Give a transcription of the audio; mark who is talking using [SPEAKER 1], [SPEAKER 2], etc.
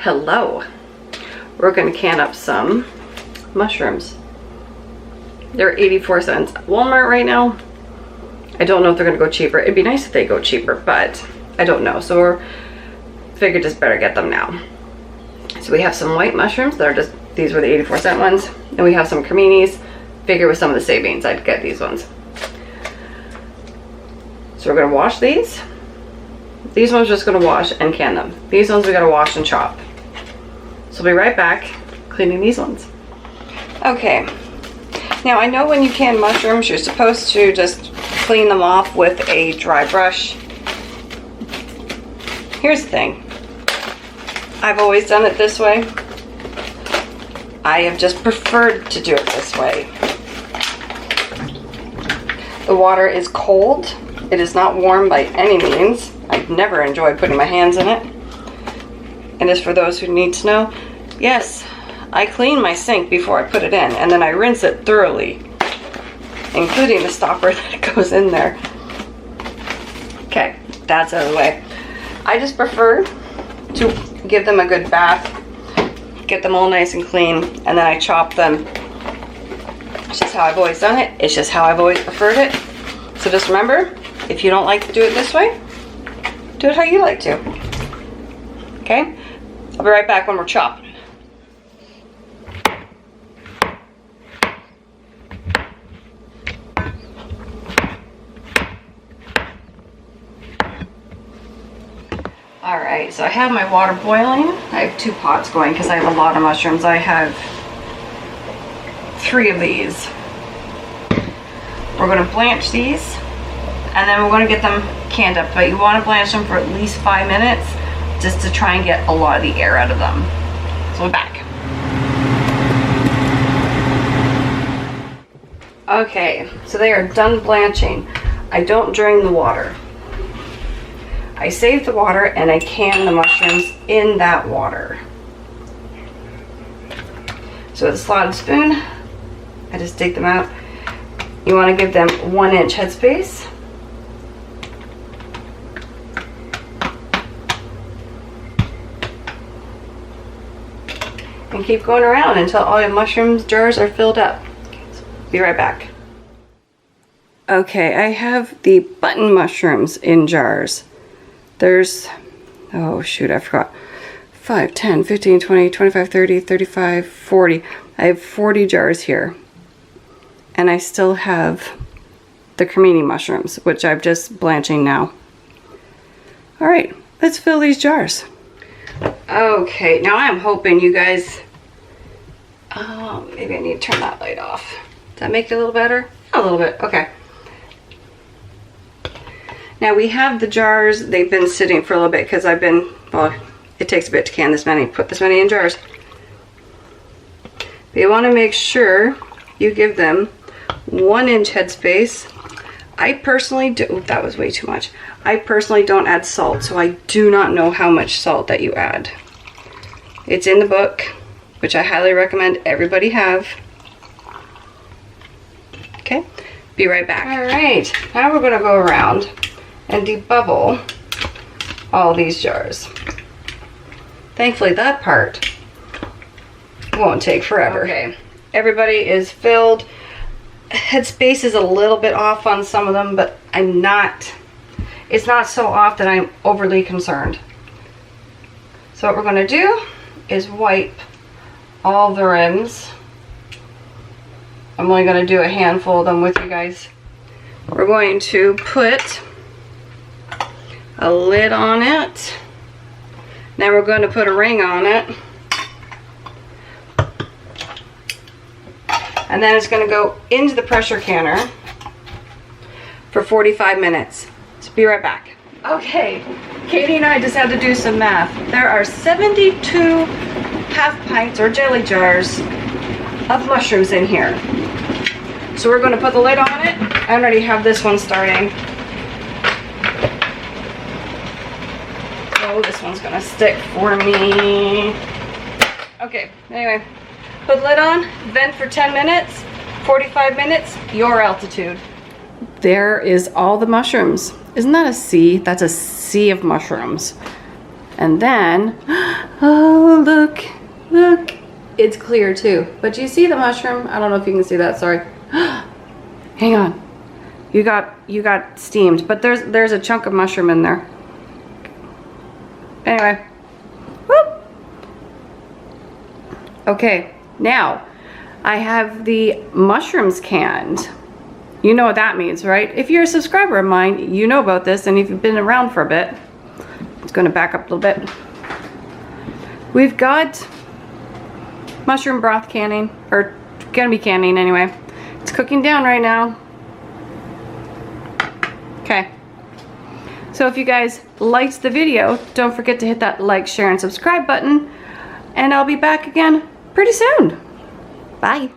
[SPEAKER 1] Hello. We're going to can up some mushrooms. They're 84 cents. Walmart right now, I don't know if they're going to go cheaper. It'd be nice if they go cheaper, but I don't know. So we're figured just better get them now. So we have some white mushrooms. They're just, these were the 84-cent ones. And we have some creminis. Figure with some of the savings, I'd get these ones. So we're going to wash these. These ones we're just going to wash and can them. These ones we got to wash and chop. So I'll be right back cleaning these ones. Okay. Now I know when you can mushrooms, you're supposed to just clean them off with a dry brush. Here's the thing. I've always done it this way. I have just preferred to do it this way. The water is cold. It is not warm by any means. I've never enjoyed putting my hands in it. And as for those who need to know, yes, I clean my sink before I put it in, and then I rinse it thoroughly, including the stopper that goes in there. Okay, that's out of the way. I just prefer to give them a good bath, get them all nice and clean, and then I chop them. It's just how I've always done it. It's just how I've always preferred it. So just remember, if you don't like to do it this way, do it how you like to. Okay? I'll be right back when we're chopping. Alright, so I have my water boiling. I have 2 pots going because I have a lot of mushrooms. I have 3 of these. We're going to blanch these, and then we're going to get them canned up. But you want to blanch them for at least 5 minutes just to try and get a lot of the air out of them. So we're back. Okay, so they are done blanching. I don't drain the water. I save the water and I can the mushrooms in that water. So with a slotted spoon, I just dig them out. You want to give them 1-inch headspace. And keep going around until all your mushrooms jars are filled up. So be right back. Okay, I have the button mushrooms in jars. There's, oh shoot, I forgot. 5, 10, 15, 20, 25, 30, 35, 40. I have 40 jars here. And I still have the cremini mushrooms, which I'm just blanching now. All right, let's fill these jars. Okay, now I'm hoping you guys, maybe I need to turn that light off. Does that make it a little better? A little bit, okay. Now we have the jars, they've been sitting for a little bit because I've been, well, it takes a bit to can this many, put this many in jars. But you want to make sure you give them 1-inch headspace. I personally do, that was way too much. I personally don't add salt, so I do not know how much salt that you add. It's in the book, which I highly recommend everybody have. Okay, be right back. All right, now we're gonna go around and debubble all these jars. Thankfully that part won't take forever. Okay, everybody is filled. Headspace is a little bit off on some of them, but it's not so off that I'm overly concerned. So what we're going to do is wipe all the rims. I'm only going to do a handful of them with you guys. We're going to put a lid on it. Now we're going to put a ring on it. And then it's going to go into the pressure canner for 45 minutes. So be right back. Okay, Katie and I just had to do some math. There are 72 half pints or jelly jars of mushrooms in here. So we're going to put the lid on it. I already have this one starting. Oh, this one's going to stick for me. Okay, anyway. Put the lid on, vent for 10 minutes, 45 minutes, your altitude. There is all the mushrooms. Isn't that a sea? That's a sea of mushrooms. And then, oh, it's clear too. But do you see the mushroom? I don't know if you can see that, sorry. Hang on. You got steamed, but there's a chunk of mushroom in there. Anyway. Whoop. Okay, now I have the mushrooms canned. You know what that means, right? If you're a subscriber of mine, you know about this, and if you've been around for a bit, it's going to back up a little bit. We've got mushroom broth canning, or gonna be canning anyway. It's cooking down right now. Okay. So if you guys liked the video, don't forget to hit that like, share, and subscribe button, and I'll be back again pretty soon. Bye.